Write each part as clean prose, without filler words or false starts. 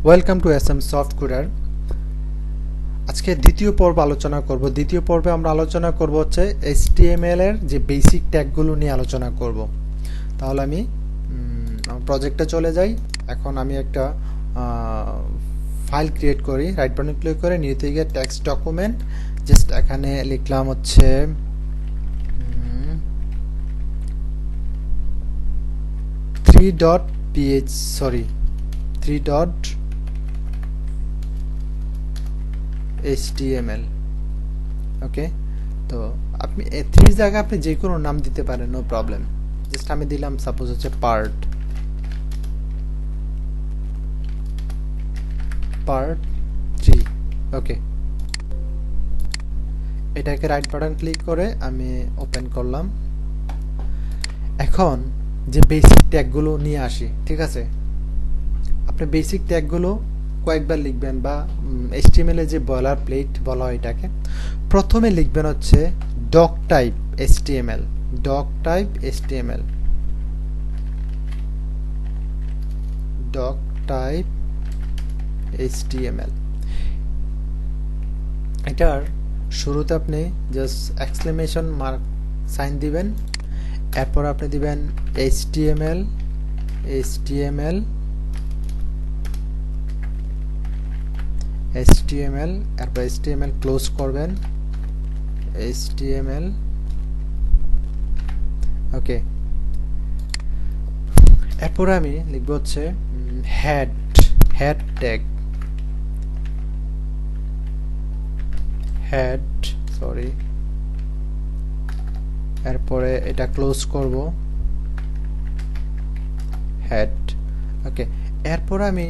Welcome to SM software. আজকে দ্বিতীয় পর্ব আলোচনা করব। দ্বিতীয় পর্বে আমরা আলোচনা করব হচ্ছে HTML এর যে বেসিক ট্যাগগুলো নিয়ে আলোচনা করব। তাহলে আমি প্রজেক্টে চলে যাই। এখন আমি একটা ফাইল ক্রিয়েট করি, রাইট বাটন ক্লিক করে নিউ থেকে টেক্সট ডকুমেন্ট, জাস্ট এখানে লিখলাম হচ্ছে HTML। ওকে, তো আপনি 3 জায়গায় আপনি যে কোনো নাম দিতে পারেন, নো প্রবলেম। জাস্ট আমি দিলাম সাপোজ হচ্ছে Part-3। ওকে, এটাকে রাইট বাটন ক্লিক করে আমি ওপেন করলাম। এখন যে বেসিক ট্যাগগুলো নিয়ে আসি, ঠিক আছে? আপনি বেসিক ট্যাগগুলো কয়েকবার লিখবেন, বা HTML এর যে বয়লার প্লেট বলা হয় এটাকে। প্রথমে লিখবেন হচ্ছে doctype HTML, doctype HTML, doctype HTML। এটার শুরুতে আপনি জাস্ট এক্সক্লেমেশন মার্ক সাইন দিবেন, এরপর আপনি দিবেন HTML, এরপর HTML ক্লোজ করবেন, HTML। ওকে, এরপর আমি লিখব হচ্ছে হেড ট্যাগ, এরপরে এটা ক্লোজ করব, হেড। ওকে, এরপর আমি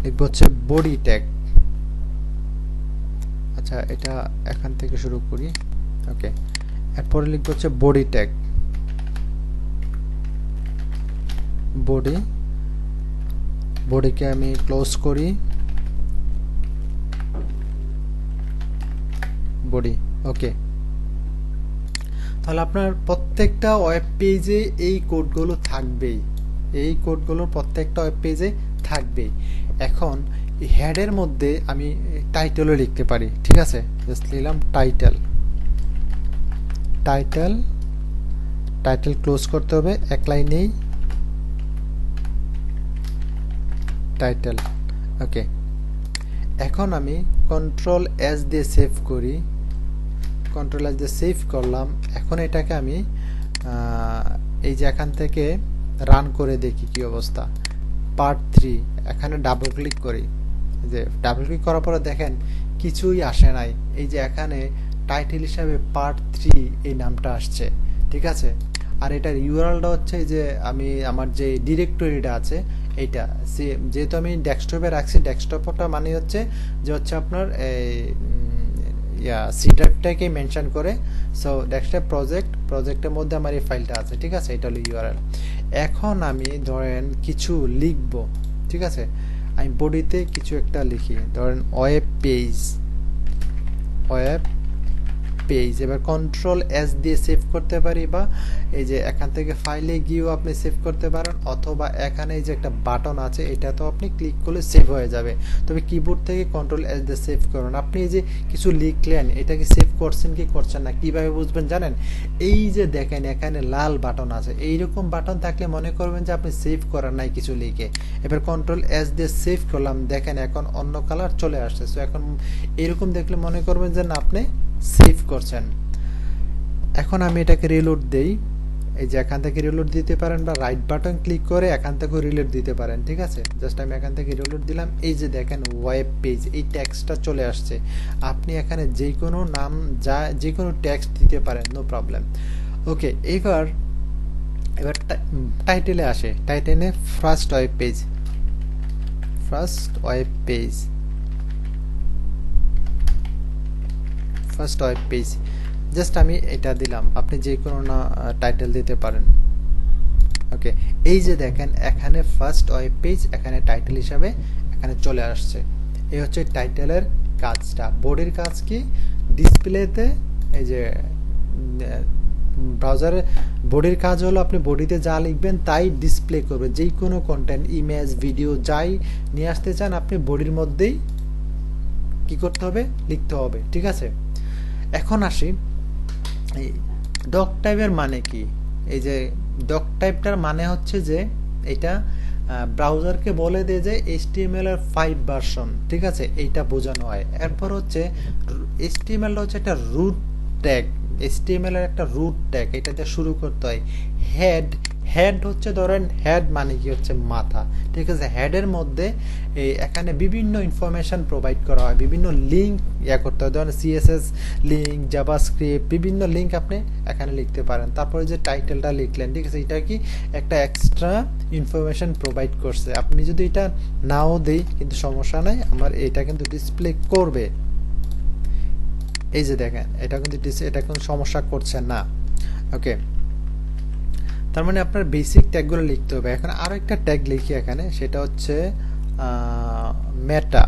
লিখব হচ্ছে বডি ট্যাগ। আচ্ছা, এটা এখান থেকে শুরু করি। ওকে, এরপরে লিখব হচ্ছে বডি ট্যাগ, বডিকে আমি ক্লোজ করি, বডি। ওকে, তাহলে আপনার প্রত্যেকটা ওয়েব পেজে এই কোডগুলো থাকবেই, এই কোডগুলোর প্রত্যেকটা ওয়েব পেজে থাকবেই। এখন হেডের মধ্যে আমি টাইটেলও লিখতে পারি, ঠিক আছে? জাস্ট লিখলাম টাইটেল ক্লোজ করতে হবে, এক লাইনেই টাইটেল। ওকে, এখন আমি কন্ট্রোল এস দিয়ে সেভ করি, কন্ট্রোল এস দিয়ে সেভ করলাম। এখন এটাকে আমি এই যে এখান থেকে রান করে দেখি কি অবস্থা। Part-3, এখানে ডাবল ক্লিক করি। যে ডাবল ক্লিক করার পরে দেখেন কিছুই আসে নাই। এই যে এখানে টাইটেল হিসাবে Part-3 এই নামটা আসছে, ঠিক আছে? আর এটার ইউআরএলটা হচ্ছে যে আমি আমার যে ডিরেক্টরিটা আছে এইটা, যেহেতু আমি ডেস্কটপে রাখছি, ডেস্কটপটা মানে হচ্ছে যে হচ্ছে আপনার সি ড্রাইভটাকে মেনশন করে। সো ডেস্কটপ প্রজেক্টের মধ্যে আমার এই ফাইলটা আছে, ঠিক আছে? এটা হলো ইউআরএল। এখন আমি ধরেন কিছু লিখব, ঠিক আছে? আমি বডিতে কিছু একটা লিখি, ধরেন ওয়েব পেজ। এবার কন্ট্রোল এস দিয়ে সেভ করতে পারি, বা এই যে এখান থেকে ফাইলে গিয়েও আপনি সেভ করতে পারেন, অথবা এখানে এই যে একটা বাটন আছে এটা তো আপনি ক্লিক করলে সেভ হয়ে যাবে। তবে কিবোর্ড থেকে কন্ট্রোল এস দিয়ে সেভ করুন। আপনি এই যে কিছু লিখলেন, এটাকে সেভ করছেন কি করছেন না কিভাবে বুঝবেন জানেন? এই যে দেখেন এখানে লাল বাটন আছে, এইরকম বাটন থাকলে মনে করবেন যে আপনি সেভ করার নাই কিছু লিখে। এবার কন্ট্রোল এস দিয়ে সেভ করলাম, দেখেন এখন অন্য কালার চলে আসছে। সো এখন এরকম দেখলে মনে করবেন যে না আপনি সেভ করছেন। এখন আমি এটাকে রিলোড দেই। এই যে এখান থেকে রিলোড দিতে পারেন, বা রাইট বাটন ক্লিক করে এখান থেকে রিলোড দিতে পারেন, ঠিক আছে? জাস্ট আমি এখান থেকে রিলোড দিলাম। এই যে দেখেন ওয়েব পেজ, এই টেক্সটটা চলে আসছে। আপনি এখানে যে কোনো নাম, যে কোনো টেক্সট দিতে পারেন, নো প্রবলেম। ওকে, এবার টাইটেলে আসে। টাইটেলে ফার্স্ট ওয়েব পেজ, জাস্ট আমি এটা দিলাম। আপনি যে কোনো না টাইটেল দিতে পারেন। ওকে, এই যে দেখেন এখানে ফার্স্ট ওয়েব পেজ, এখানে টাইটেল হিসাবে এখানে চলে আসছে। এই হচ্ছে টাইটেলের কাজটা। বডির কাজ কি? ডিসপ্লেতে এই যে ব্রাউজারের বডির কাজ হলো আপনি বডিতে যা লিখবেন তাই ডিসপ্লে করবে, যেই কোনো কন্টেন্ট, ইমেজ, ভিডিও যাই নিয়ে আসতে চান আপনি বডির মধ্যেই কি করতে হবে, লিখতে হবে। ঠিক আছে, এখন আসি এই ডক টাইপের মানে কি। এই যে ডক টাইপটার মানে হচ্ছে যে এটা ব্রাউজারকে বলে দেয় যে HTML এর 5 ভার্সন, ঠিক আছে, এইটা বোঝানো হয়। এরপর হচ্ছে HTML হচ্ছে একটা রুট ট্যাগ, HTML এর একটা রুট ট্যাগ, এটাতে শুরু করতে হয়। হেড হচ্ছে ধরেন হেড মানে কি হচ্ছে মাথা, ঠিক আছে। হেডের মধ্যে এখানে বিভিন্ন ইনফরমেশন প্রোভাইড করা হয়, বিভিন্ন লিঙ্ক করতে হয়, ধরেন CSS লিঙ্ক, জাভাস্ক্রিপ্ট, বিভিন্ন লিঙ্ক আপনি এখানে লিখতে পারেন। তারপরে যে টাইটেলটা লিখলেন, ঠিক আছে, এটা কি একটা এক্সট্রা ইনফরমেশন প্রোভাইড করছে। আপনি যদি এটা নাও দেই কিন্তু সমস্যা নাই, আমার এটা কিন্তু ডিসপ্লে করবে। এই যে দেখেন এটা কিন্তু এটা কোনো সমস্যা করছে না। ওকে, তার মানে আপনার বেসিক ট্যাগগুলো লিখতে হবে। এখন আরো একটা ট্যাগ লিখি এখানে, সেটা হচ্ছে মেটা।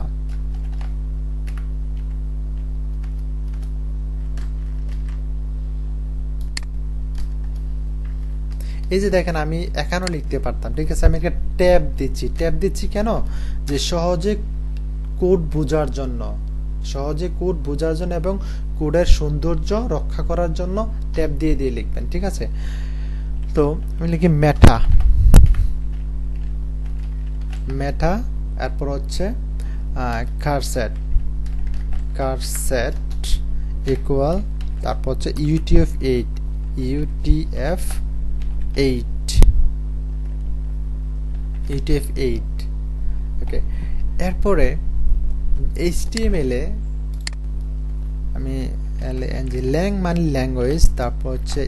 এই যে দেখেন আমি এখানেও লিখতে পারতাম, ঠিক আছে, আমি একটা ট্যাব দিচ্ছি কেন, যে সহজে কোড বোঝার জন্য, এবং কোডের সৌন্দর্য রক্ষা করার জন্য ট্যাব দিয়ে লিখবেন। ঠিক আছে, তো আমি লিখি মেটা, এরপর হচ্ছে কারসেট ইকুয়াল, তারপর হচ্ছে UTF-8 ওকে। এরপরে HTML এ আমি ল্যাং মানে ল্যাঙ্গুয়েজ, তারপর হচ্ছে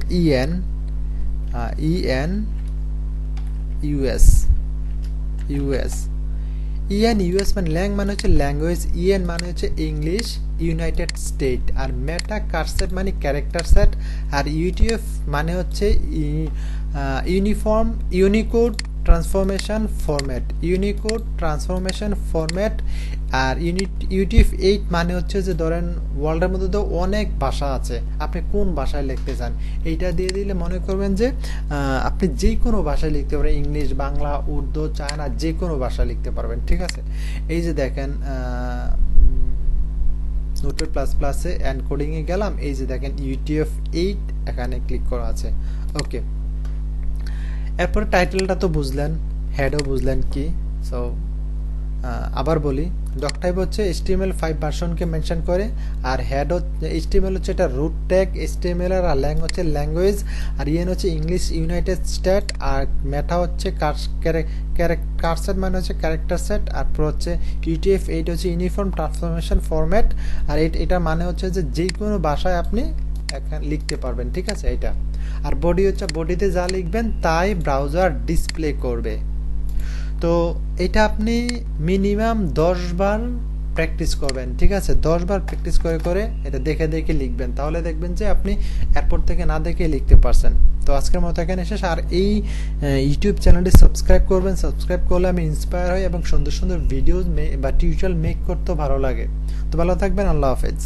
US মানে ল্যাং মানে হচ্ছে ল্যাঙ্গুয়েজ, মানে হচ্ছে ইংলিশ ইউনাইটেড স্টেট, আর মেটা কারসেট মানে ক্যারেক্টার সেট, আর UTF মানে হচ্ছে ইউনিকোড ট্রান্সফরমেশন ফরম্যাট, আর UTF-8 মানে হচ্ছে যে ধরেন ওয়ার্ল্ডের মধ্যে তো অনেক ভাষা আছে, আপনি কোন ভাষায় লিখতে চান এইটা দিয়ে দিলে মনে করবেন যে আপনি যে কোনো ভাষায় লিখতে পারবেন, ইংলিশ, বাংলা, উর্দু, চায়না, যে কোনো ভাষায় লিখতে পারবেন। ঠিক আছে, এই যে দেখেন নোটপ্যাড++-এ এনকোডিং এ গেলাম, এই যে দেখেন UTF-8 এখানে ক্লিক করা আছে। ওকে, এরপর টাইটেলটা তো বুঝলেন, হেডও বুঝলেন কি। সো আবার বলি, ডক টাইপ হচ্ছে HTML5 ভার্সনকে মেনশন করে, আর হেড HTML হচ্ছে এটা রুট ট্যাগ, HTML আর ল্যাং হচ্ছে ল্যাঙ্গুয়েজ, আর হচ্ছে ইংলিশ ইউনাইটেড স্টেট, আর মেটা হচ্ছে কারসেট মানে হচ্ছে ক্যারেক্টার সেট, আর হচ্ছে UTF-8 হচ্ছে ইউনিফর্ম ট্রান্সফরমেশন ফরম্যাট, আর এটা মানে হচ্ছে যে কোনো ভাষায় আপনি এখানে লিখতে পারবেন। ঠিক আছে, এটা আর বডি হচ্ছে বডিতে যা লিখবেন তাই ব্রাউজার ডিসপ্লে করবে। তো এটা আপনি মিনিমাম 10 বার প্র্যাকটিস করবেন। ঠিক আছে, 10 বার প্র্যাকটিস করে এটা দেখে লিখবেন, তাহলে দেখবেন যে আপনি এরপর থেকে না দেখে লিখতে পারছেন। তো আজকের মতো এখানে শেষ। আর এই ইউটিউব চ্যানেলটি সাবস্ক্রাইব করবেন, সাবস্ক্রাইব করলে আমি ইন্সপায়ার হই এবং সুন্দর ভিডিও বা টিউটোরিয়াল মেক করতেও ভালো লাগে। তো ভালো থাকবেন, আল্লাহ হাফেজ।